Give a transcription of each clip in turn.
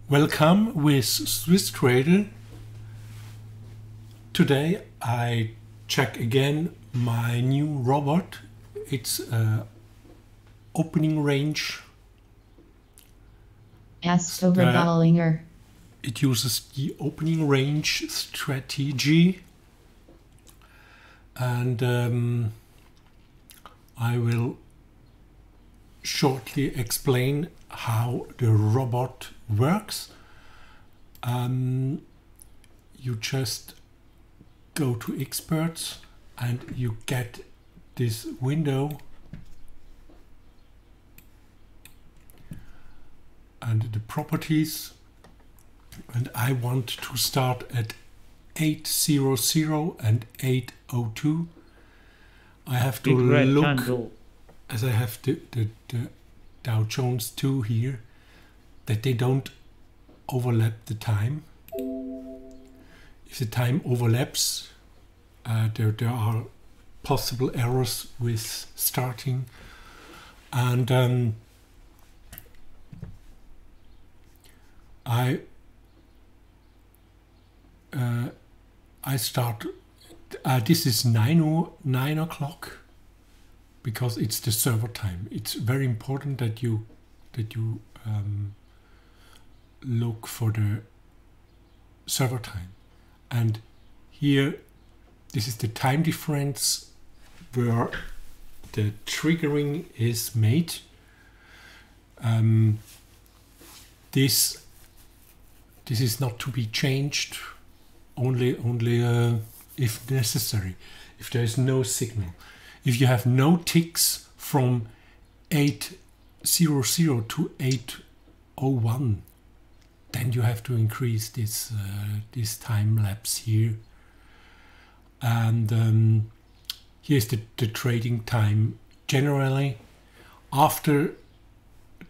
Welcome with Swiss Trader. Today I check again my new robot. It's opening range. Ermöglichen. It uses the opening range strategy, and I will shortly explain how the robot works. You just go to experts and you get this window and the properties, and I want to start at 800 and 802. I have to look, as I have the Dow Jones 2 here, that they don't overlap the time. If the time overlaps, there are possible errors with starting, and I start. This is 9 o'clock because it's the server time. It's very important that you look for the server time. And here, this is the time difference where the triggering is made. This is not to be changed, only if necessary, if there is no signal. If you have no ticks from 800 to 801, then you have to increase this time lapse here. And here's the trading time. Generally, after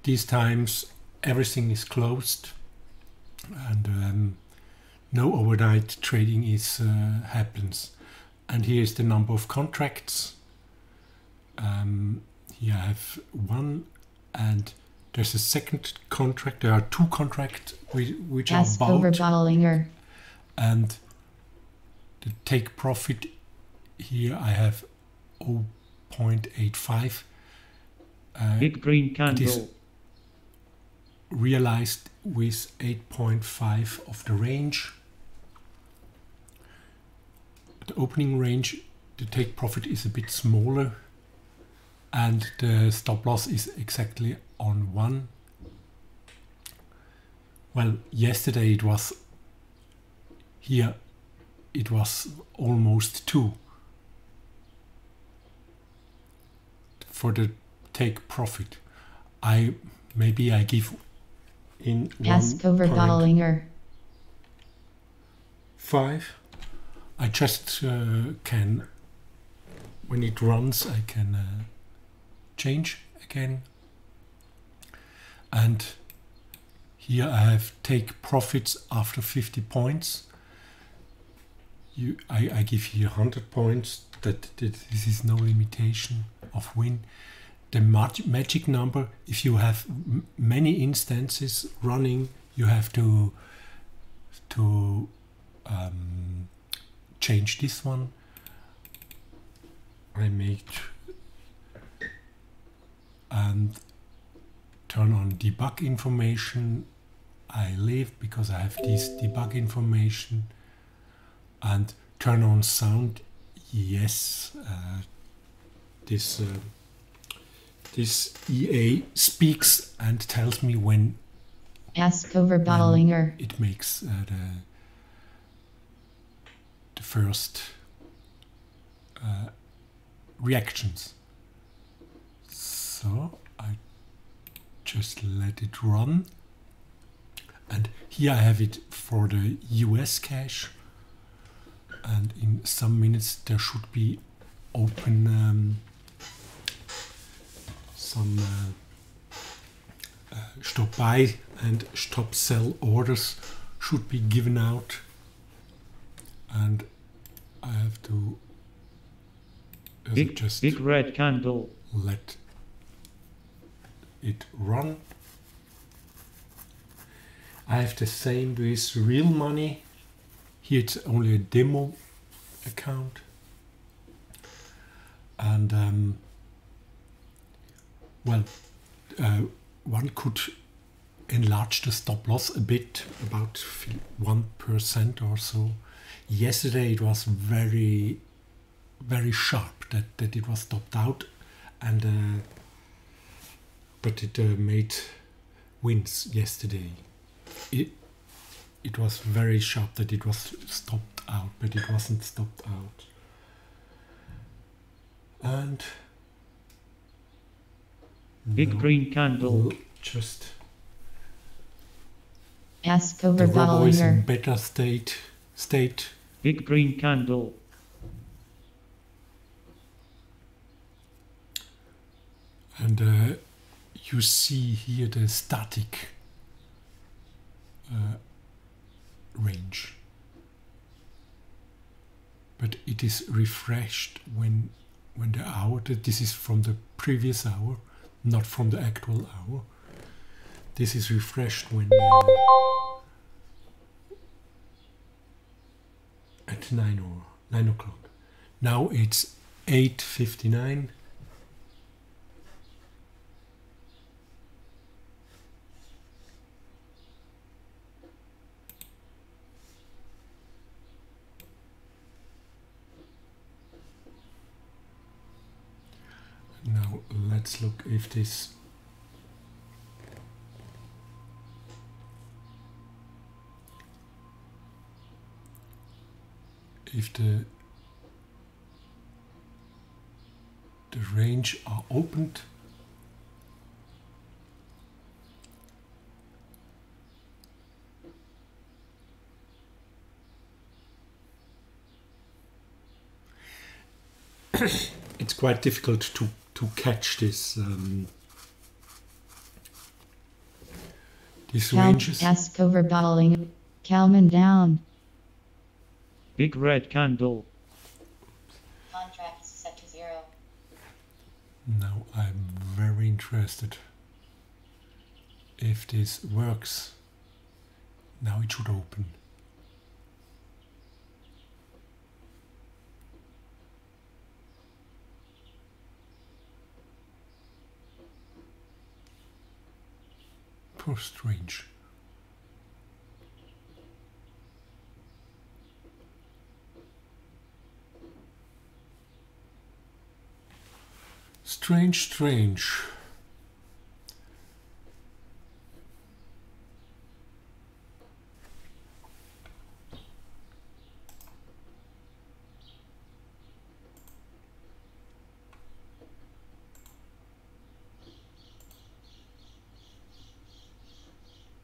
these times, everything is closed, and no overnight trading happens. And here's the number of contracts. Here I have one, and there's a second contract. There are two contracts which are bought, and the take profit here I have 0.85. Big green candle. It is realized with 8.5 of the range. The opening range, the take profit is a bit smaller, and the stop loss is exactly on 1. Well, yesterday it was here, it was almost 2 for the take profit. Maybe I give in 1.5. I just can, when it runs, I can change again. And here I have take profits after 50 points. I give here 100 points. That this is no limitation of win. The magic number, if you have many instances running, you have to change this one. I make and turn on debug information. I leave because I have this debug information, and turn on sound. Yes, this EA speaks and tells me when it makes the first reactions. So I just let it run, and here I have it for the US cache, and in some minutes there should be open some stop buy and stop sell orders should be given out, and I have to just big red candle. Let it run. I have the same with real money. Here it's only a demo account. And well, one could enlarge the stop loss a bit, about 1% or so. Yesterday it was very, very sharp that it was stopped out, and but it made wins yesterday. It was very sharp that it was stopped out, but it wasn't stopped out. And Big green candle. Just Ask the over rubber is in Bollinger. better state. Big green candle. And you see here the static range, but it is refreshed when the hour, this is from the previous hour, not from the actual hour. This is refreshed when at 9 o'clock. Now it's 8:59. Now let's look if this the range are opened. It's quite difficult to catch this these ranges. Ask over Bollinger. Calman down. Big red candle. Contracts set to 0. Now I'm very interested if this works. Now it should open. Poor strange. Strange.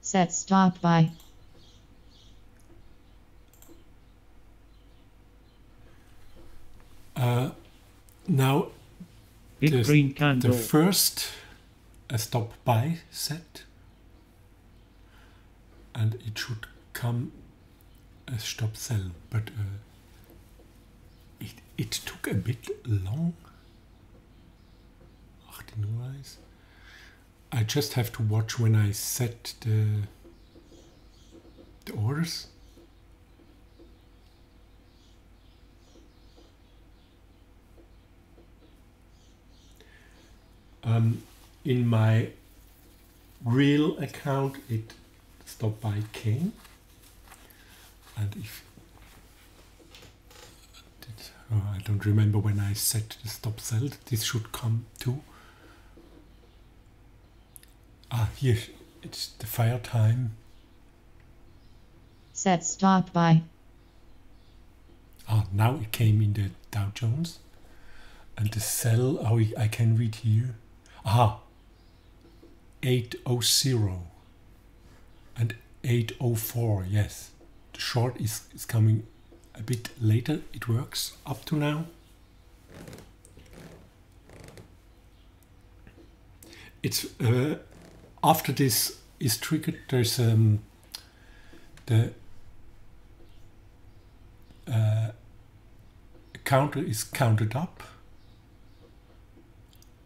Set stop by. Now Big green candle. the first stop buy set, and it should come a stop sell, but it took a bit long. 18 Uhr ist. I just have to watch when I set the orders. In my real account, it stop buy came, and if I don't remember when I set the stop sell, this should come too. Here it's the fire time. Set stop by. Now it came in the Dow Jones, and the sell. I can read here. 8:00 and 8:04. Yes, the short is coming a bit later. It works up to now. It's after this is triggered. There's the counter is counted up,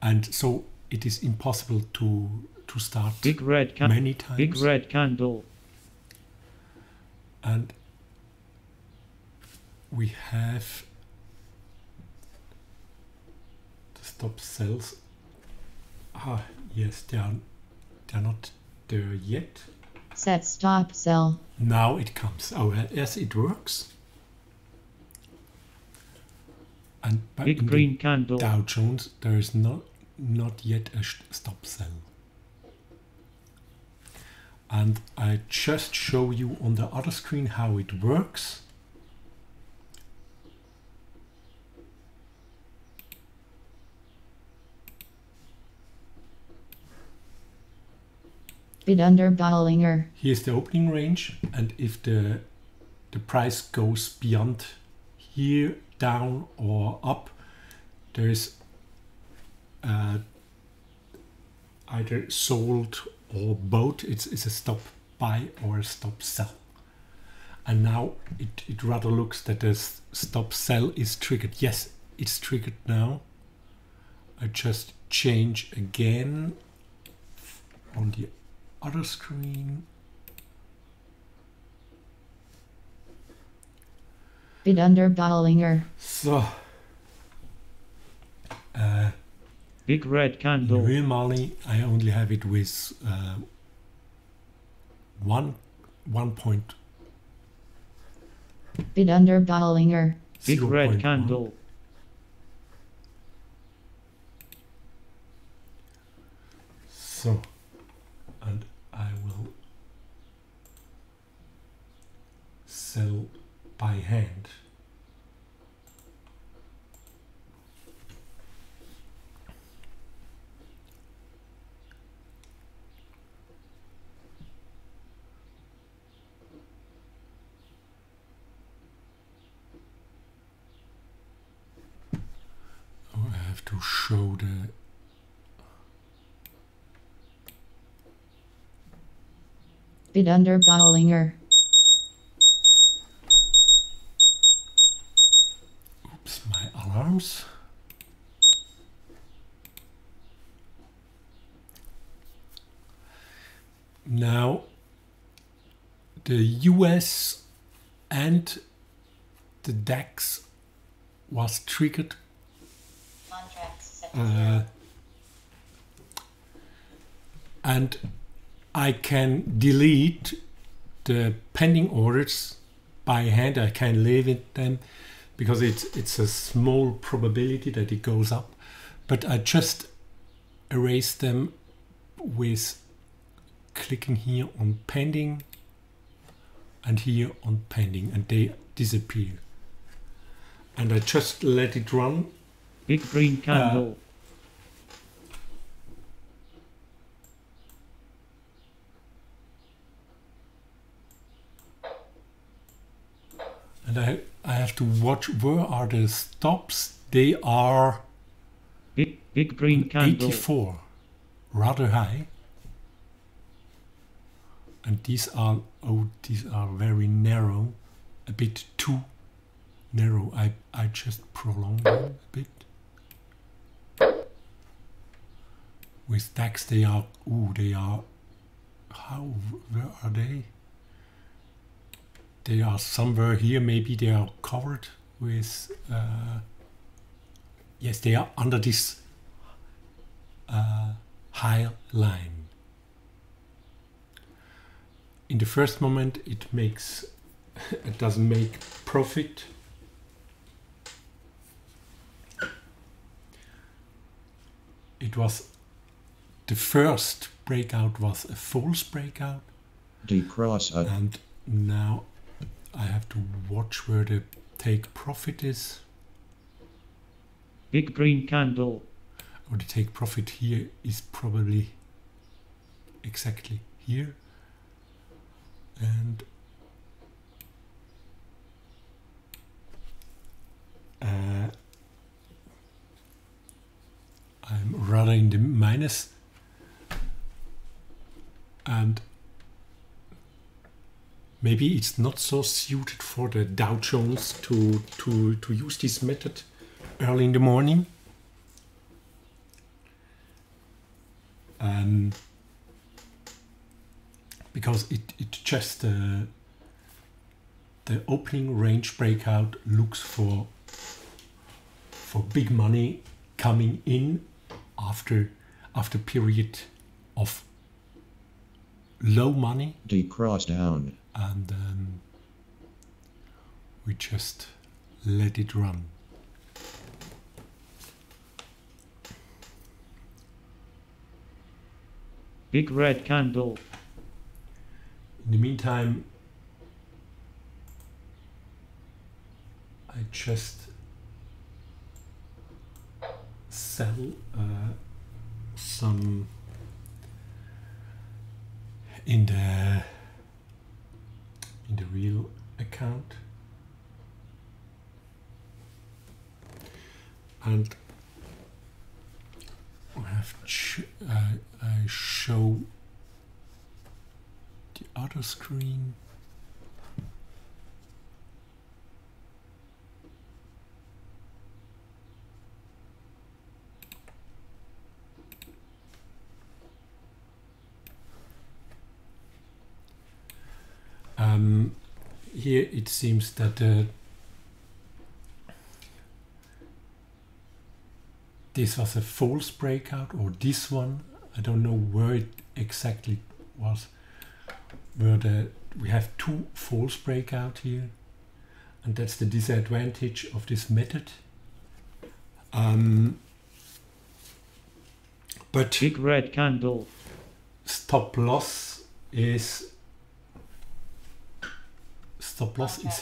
and so it is impossible to start Big red many times. Big red candle. and we have the stop sells. Yes, they're not there yet. Set stop sell. Now it comes. Oh, yes, it works. And Big green candle. Dow Jones, there is not yet a stop sell. And I just show you on the other screen how it works. Bid under Bollinger. Here's the opening range, and if the price goes beyond here, down or up, there is either sold or both. It's a stop buy or a stop sell. And now it rather looks that the stop sell is triggered. Yes, it's triggered now. I just change again on the other screen. Bid under Bollinger. So Big red in candle. real money, I only have it with 1 point. Bid under Bollinger. Big 0.1. red candle. So, and I will sell by hand. Oh, I have to show the Bid under Bollinger. oops, my alarms. Now the US and the DAX was triggered Contracts set to 0. and I can delete the pending orders by hand. I can leave it them because it's a small probability that it goes up, but I just erase them with clicking here on pending and here on pending, and they disappear. And I just let it run. Big green candle. And I have to watch where are the stops. They are Big green candle. 84, rather high. And these are very narrow, a bit too narrow. I just prolong them a bit. With DAX they are where are they? They are somewhere here. Maybe they are covered with yes, they are under this high line. In the first moment it doesn't make profit. It was the first breakout was a false breakout, Decross and now I have to watch where the take profit is. Big green candle. Or the take profit here is probably exactly here. And I'm rather in the minus, and maybe it's not so suited for the Dow Jones to use this method early in the morning. Because it just the opening range breakout looks for big money coming in after period of low money, D cross down. and we just let it run. Big red candle. In the meantime, I just sell some in the real account, and we have I show the other screen. Here it seems that this was a false breakout, or this one, I don't know where it exactly was, where we have two false breakout here, and that's the disadvantage of this method. But Big red candle. stop loss is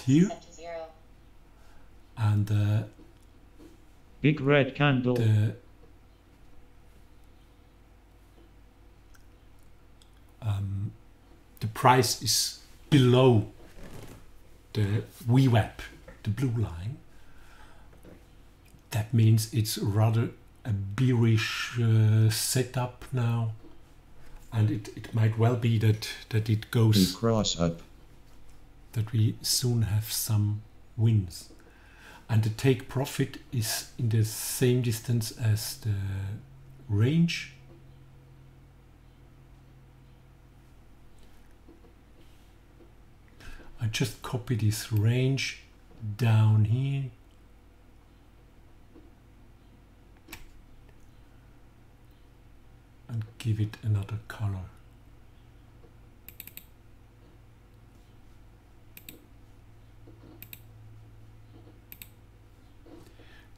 here, Set to 0. and Big red candle. the price is below the VWAP, the blue line. That means it's rather a bearish setup now, and it might well be that it D goes, cross up. that we soon have some wins, and the take profit is in the same distance as the range. I just copy this range down here, and give it another color.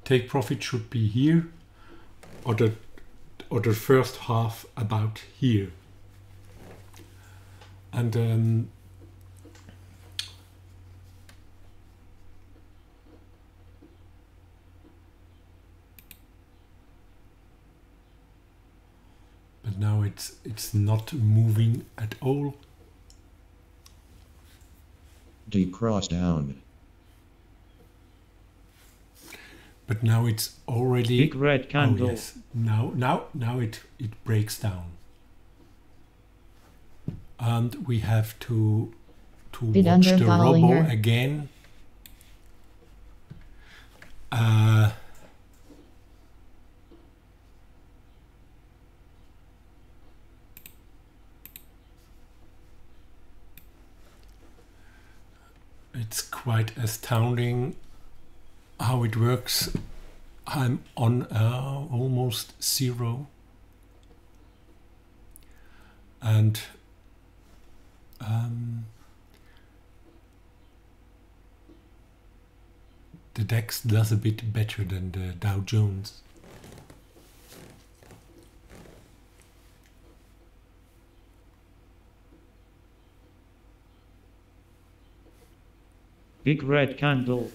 Take profit should be here, or the first half about here, and but now it's not moving at all. D cross down. But now it's already Big red candle. Oh yes, now it breaks down, and we have to Bid watch under the robo Bollinger. again. It's quite astounding how it works. I'm on almost zero, and the DAX does a bit better than the Dow Jones. Big red candle.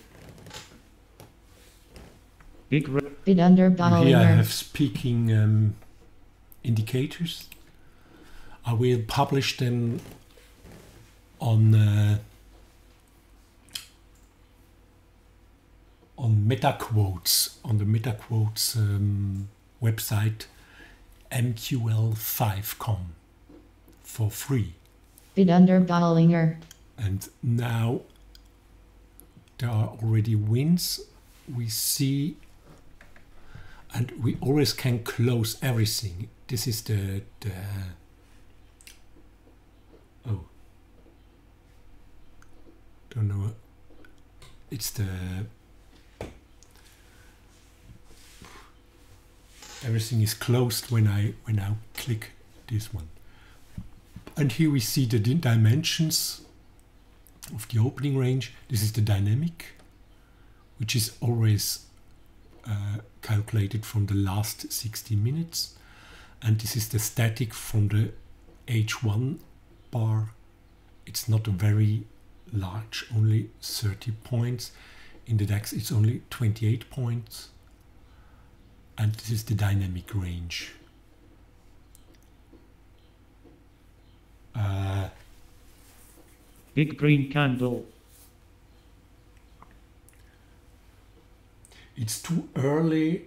Big red. Bid under Here I Bollinger. have speaking indicators. I will publish them on MetaQuotes, on the MetaQuotes website mql5.com for free. Bid under Bollinger. And now there are already wins. We see, and we always can close everything. This is the oh, don't know it's the everything is closed when I click this one. And here we see the dimensions of the opening range. This is the dynamic, which is always calculated from the last 60 minutes. And this is the static from the H1 bar. It's not very large, only 30 points. In the DAX it's only 28 points. And this is the dynamic range. Big green candle. It's too early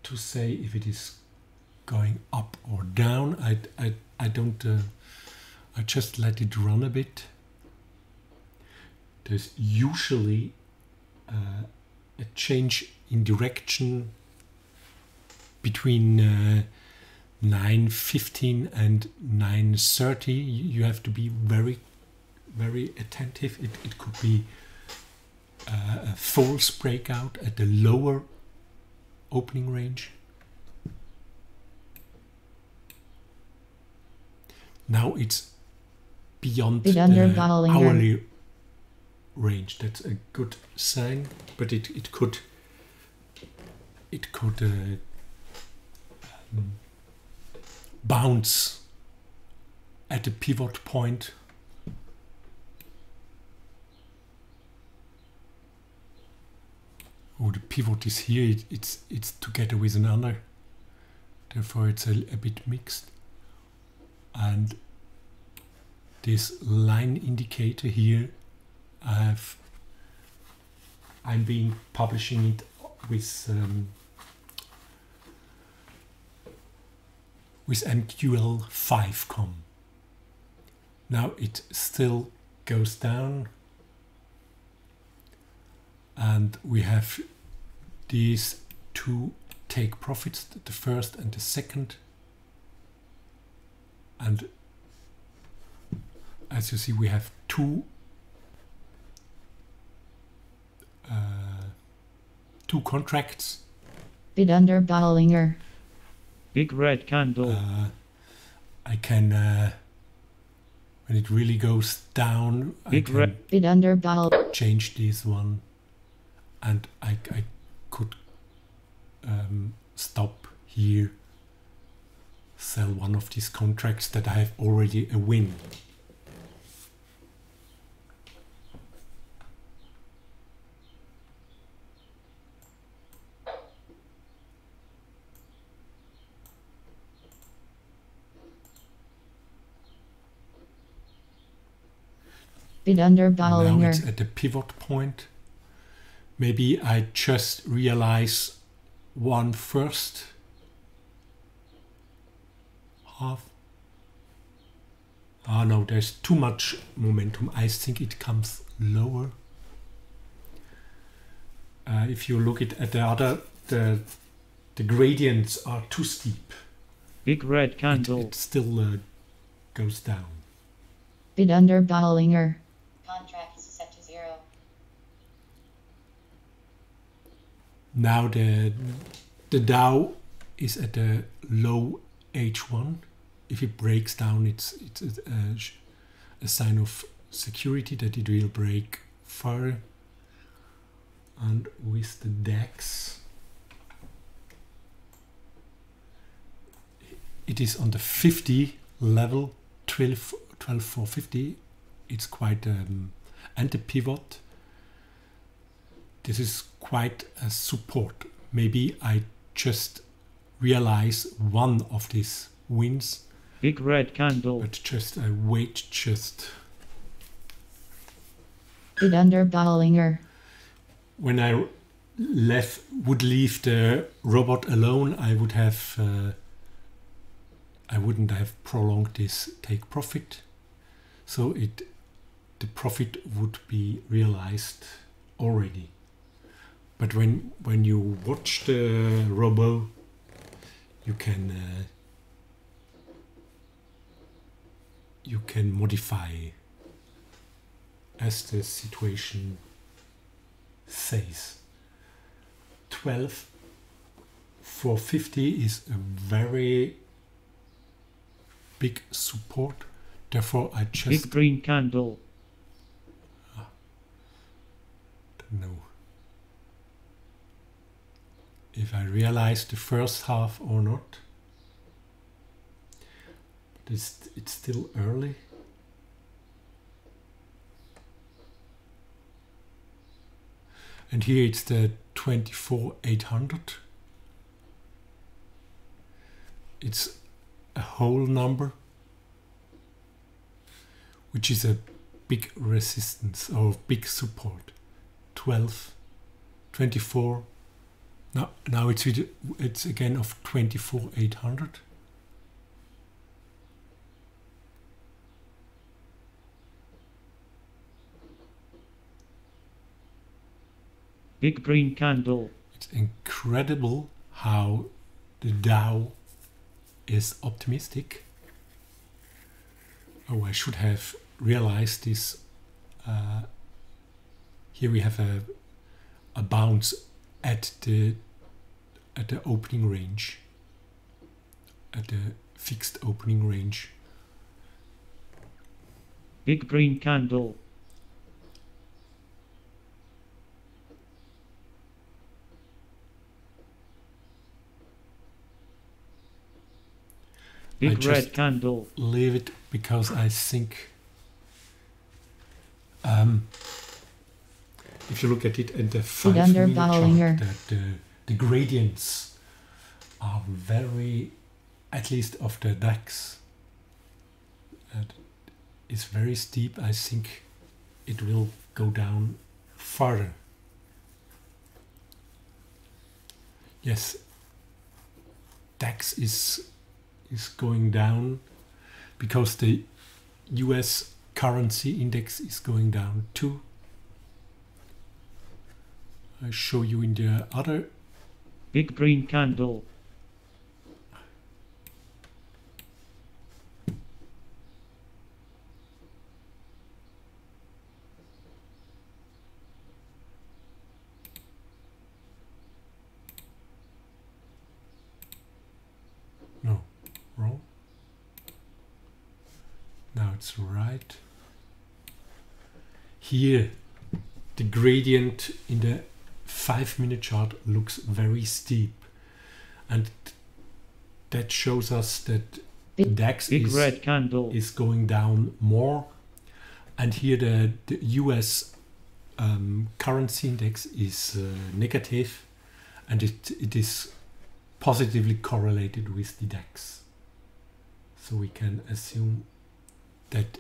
to say if it is going up or down. I don't. I just let it run a bit. There's usually a change in direction between 9:15 and 9:30. You have to be very attentive. It could be a false breakout at the lower opening range. Now it's beyond the hourly range. That's a good sign, but it could bounce at a pivot point. Oh, the pivot is here. It's together with another. Therefore, it's a bit mixed. And this line indicator here, I'm being publishing it with MQL5.com. Now it still goes down, and we have these two take profits, the first and the second. And as you see, we have two contracts. Bid under Bollinger. Big red candle. I can, when it really goes down, Big I red. Bid under Boll. change this one, and I could stop here, sell one of these contracts that I have already a win. Bid under Now Bollinger. it's at the pivot point. Maybe I just realize one first half. Ah no, there's too much momentum. I think it comes lower. If you look at the other, the gradients are too steep. Big red candle. It still goes down. Bid under Bollinger. Contracts set to 0. Now the Dow is at a low H1. If it breaks down, it's a sign of security that it will break further. And with the DAX, it is on the 50 level, 12,450. It's quite and the pivot, this is quite a support. Maybe I just realize one of these wins. Big red candle. But just I wait just. Bid under Bollinger. When I would leave the robot alone, I would have I wouldn't have prolonged this take profit. So the profit would be realized already. But when you watch the robo, you can modify as the situation says. 12,450 is a very big support. Therefore, I just Big green candle. don't know if I realize the first half or not. But it's still early. And here it's the 24,800. It's a whole number, which is a big resistance or big support. 12, 24. Now it's again of 24,800. Big green candle. It's incredible how the Dow is optimistic. Oh, I should have realized this. Here we have a bounce at the opening range, at the fixed opening range. Big green candle. Big just red candle. Leave it because I think if you look at it at the 5-minute chart, that the gradients are very, at least of the DAX, is very steep. I think it will go down further. Yes, DAX is going down because the US currency index is going down too. I show you in the other. Big green candle. No, wrong. Now it's right. Here, the gradient in the 5-minute chart looks very steep, and that shows us that the DAX red candle is going down more, and here the US currency index is negative, and it is positively correlated with the DAX. So we can assume that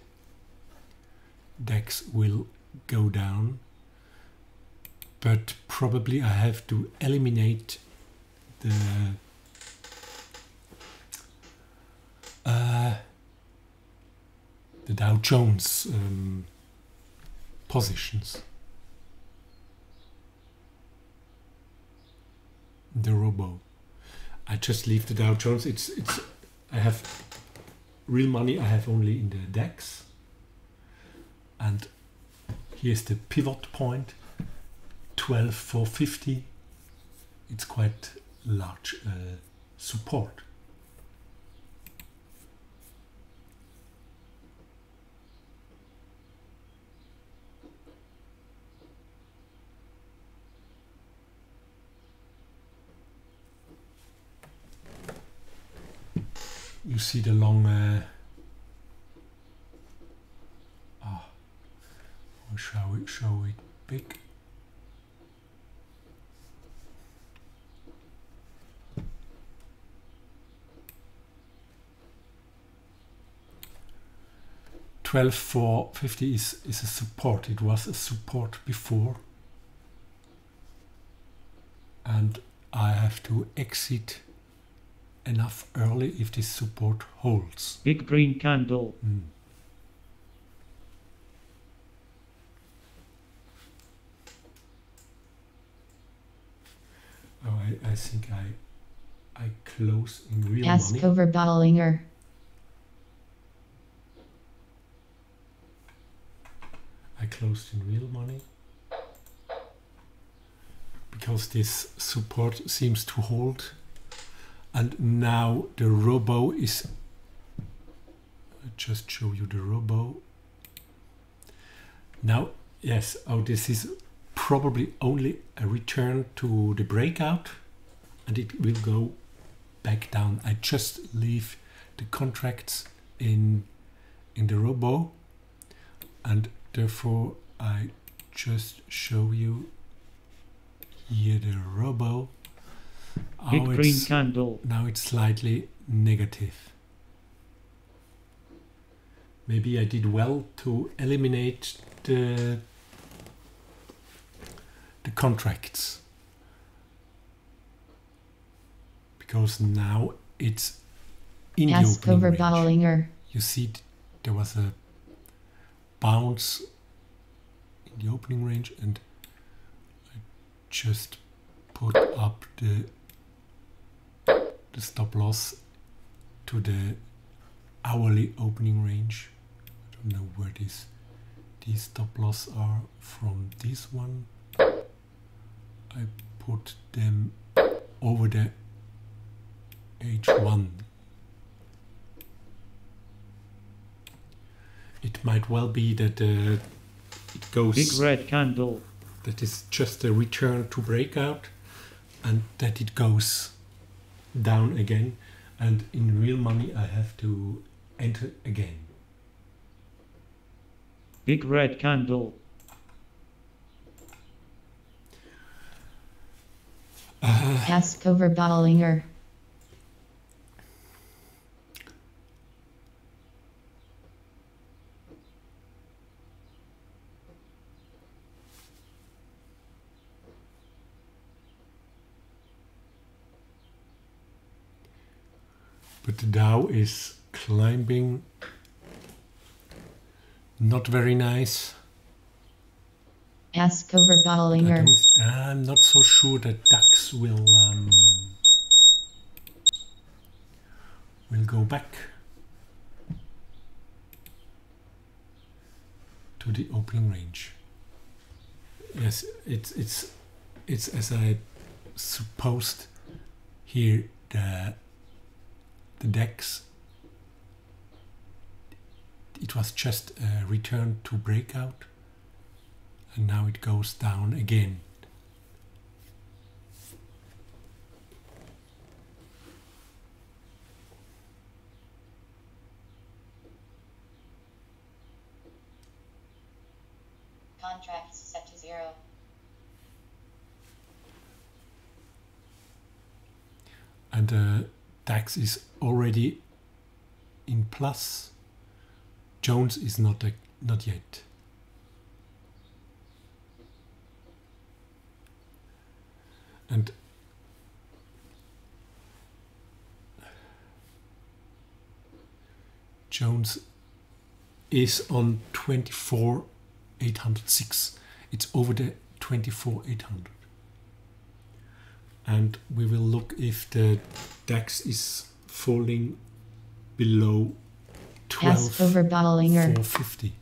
DAX will go down, but probably I have to eliminate the Dow Jones positions. The robo. I just leave the Dow Jones. I have real money. I have only in the DAX, and here's the pivot point, 12,450. It's quite large support. You see the long how shall we show it big? $12,450 is a support. It was a support before, and I have to exit enough early if this support holds. Big green candle. Oh, I think I close in real Ask money. over Bollinger. I closed in real money. because this support seems to hold. And now the robo is, I'll just show you the robo. Now, yes, oh, this is probably only a return to the breakout, and it will go back down. I just leave the contracts in the robo, and therefore I just show you here the robo. Big green candle. Now it's slightly negative. Maybe I did well to eliminate the contracts, because now it's in the Ask opening over range. Bollinger. You see there was a bounce in the opening range, and I just put up the stop loss to the hourly opening range. I don't know where these stop loss are from this one. I put them over the H1. It might well be that it goes. Big red candle. That is just a return to breakout, and that it goes down again, and in real money I have to enter again. Big red candle. Ask over Bollinger. But the Dow is climbing, not very nice. Ask over Bollinger. I'm not so sure that DAX will go back to the opening range. Yes, it's as I supposed here. The DAX, it was just a return to breakout, and now it goes down again. Contracts set to 0. And DAX is already in plus. Jones is not yet. And Jones is on 24,806. It's over the 24,800. And we will look if the DAX is falling below Ask over Bollinger. 12,450.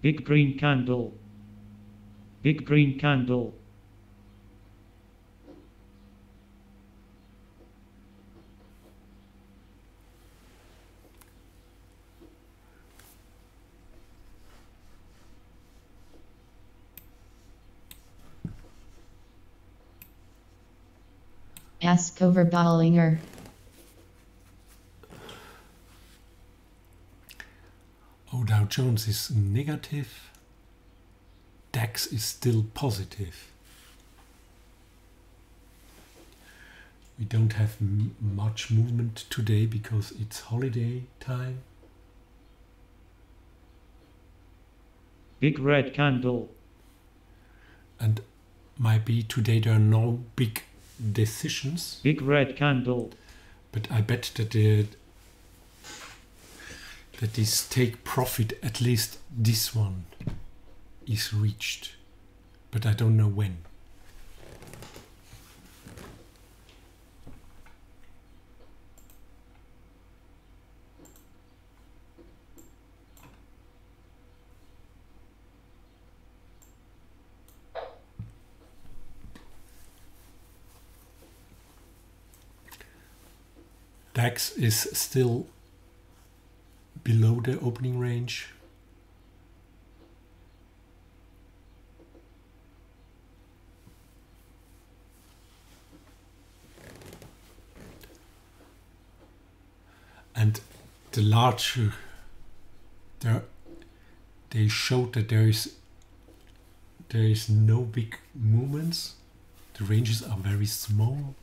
Big green candle. Big green candle. Ask over Bollinger. Oh, Dow Jones is negative. DAX is still positive. We don't have much movement today because it's holiday time. Big red candle. And might be today there are no big decisions. Big red candle. But I bet that that this take profit, at least this one, is reached. But I don't know when. DAX is still below the opening range. And the larger, they showed that there is no big movements. The ranges are very small.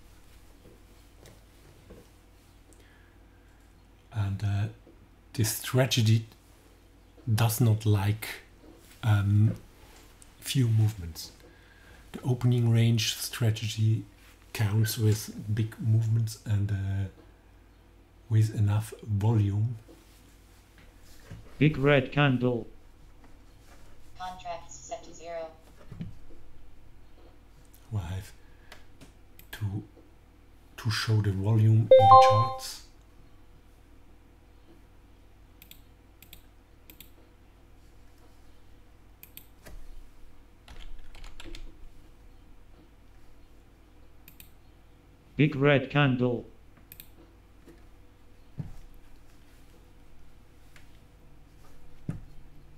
And this strategy does not like few movements. The opening range strategy counts with big movements and with enough volume. Big red candle. Contracts set to 0. I have to show the volume in the charts. Big red candle.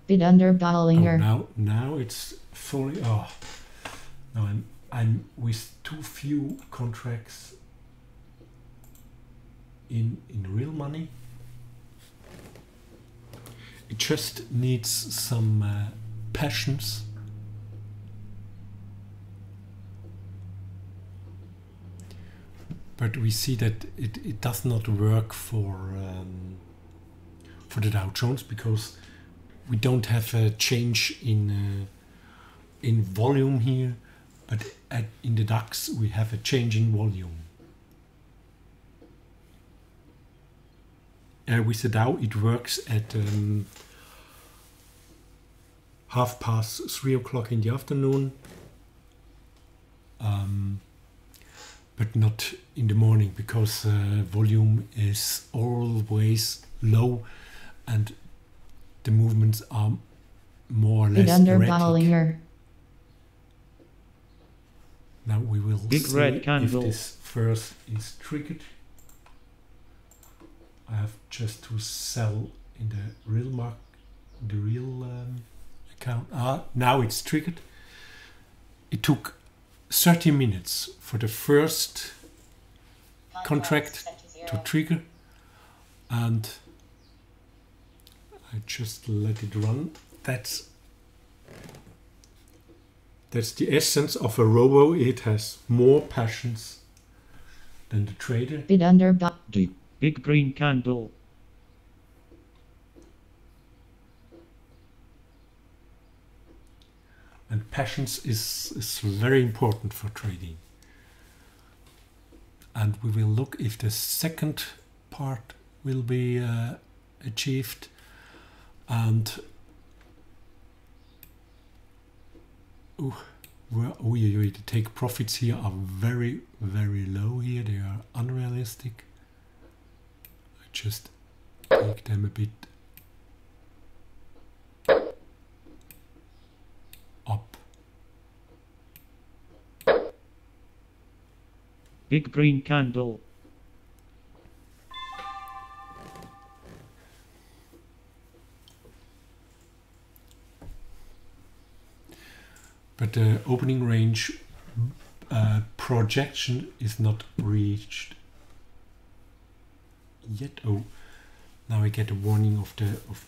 Bid under Oh, Bollinger. now it's fully. Oh, no, I'm with too few contracts in real money. It just needs some passions. But we see that it does not work for the Dow Jones because we don't have a change in volume here, but in the DAX we have a change in volume. With the Dow it works at 3:30 in the afternoon, but not in the morning because volume is always low and the movements are more or Bid less under erratic. Bollinger. Now we will Big see red if candle. this first is triggered. I have just to sell in the real account. Now it's triggered. It took 30 minutes for the first contract set to 0. to trigger, and I just let it run. That's the essence of a robo. It has more passions than the trader. Bid under Bo- deep, Big green candle. And passions is very important for trading. And we will look if the second part will be achieved. And the take profits here are very, very low here. They are unrealistic. I just take them a bit up. Big green candle. But the opening range projection is not reached yet. Oh, now I get a warning of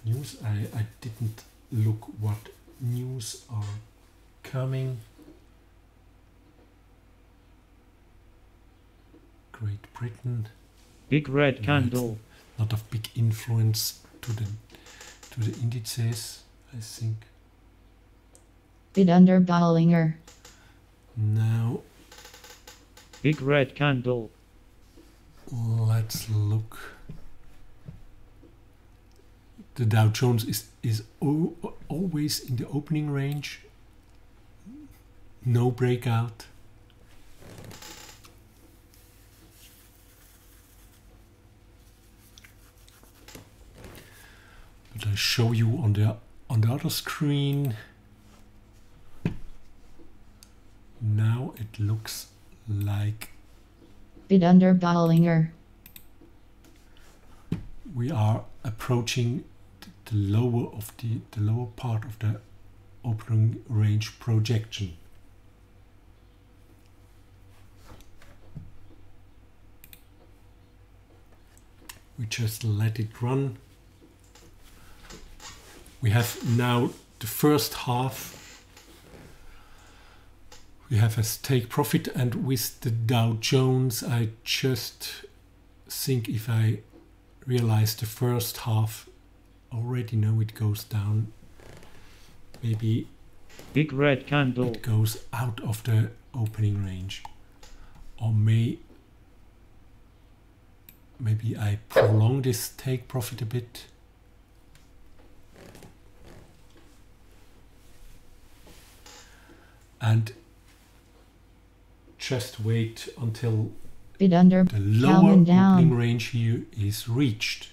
news. I didn't look what news are coming. Great Britain. Big red candle. Not of big influence to the indices, I think. Bid under Bollinger. Now Big red candle. let's look. The Dow Jones is always in the opening range. No breakout. But I show you on the other screen. Now it looks like Bid under Bollinger. we are approaching the lower of the lower part of the opening range projection. We just let it run. We have now the first half. We have a take profit, and with the Dow Jones, I just think if I realize the first half, already know it goes down. Maybe big red candle. It goes out of the opening range, or maybe I prolong this take profit a bit. And just wait until bid under, the lower Calvin opening down, range here is reached.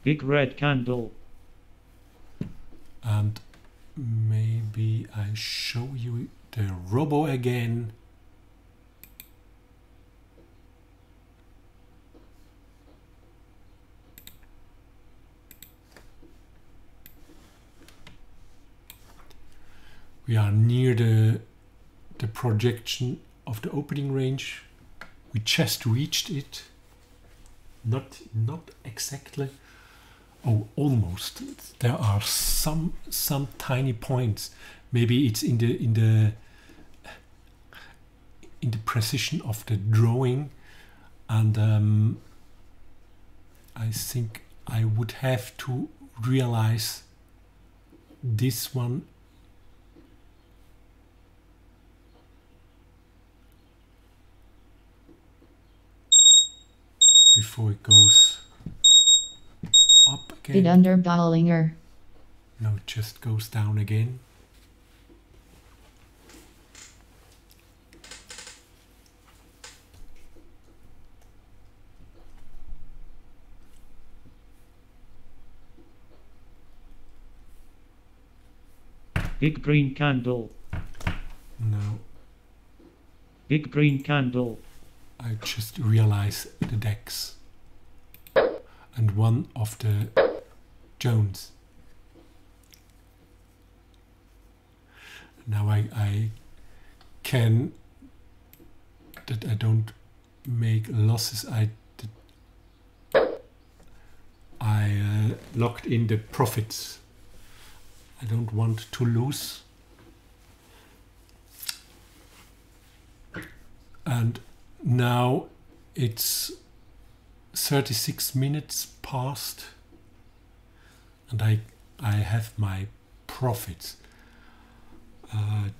Big red candle. And maybe I show you the robo again. We are near the projection of the opening range. We just reached it. Not exactly. Oh, almost. There are some tiny points. Maybe it's in the precision of the drawing, and I think I would have to realize this one before it goes up again. bid under Bollinger, No, it just goes down again. Big green candle. No, Big green candle. I just realize the decks and one of the Jones. Now I can, that I don't make losses. I locked in the profits. I don't want to lose. And now it's 36 minutes past, and I have my profits.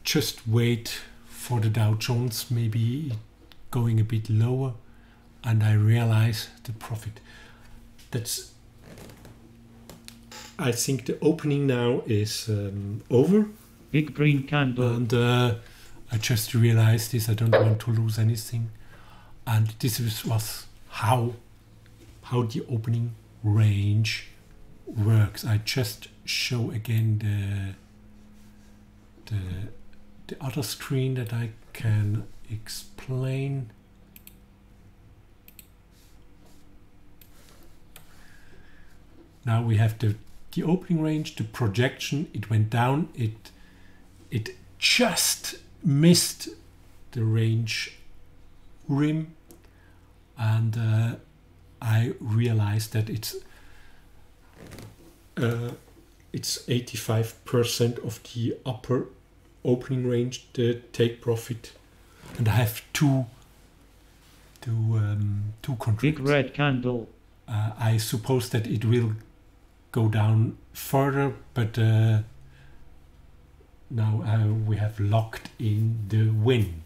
Just wait for the Dow Jones, maybe going a bit lower, and I realize the profit. That's, I think the opening now is over. Big green candle. And I just realized this. I don't want to lose anything. And this was how the opening range works. I just show again the other screen that I can explain. Now we have the opening range, the projection. It went down. It just missed the range rim, and I realized that it's 85% of the upper opening range, the take profit, and I have two contracts. Big red candle. I suppose that it will go down further, but now we have locked in the win.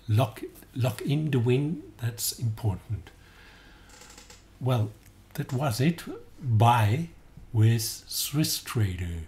Lock in the win, that's important. Well, that was it. Bye with Swiss Trader.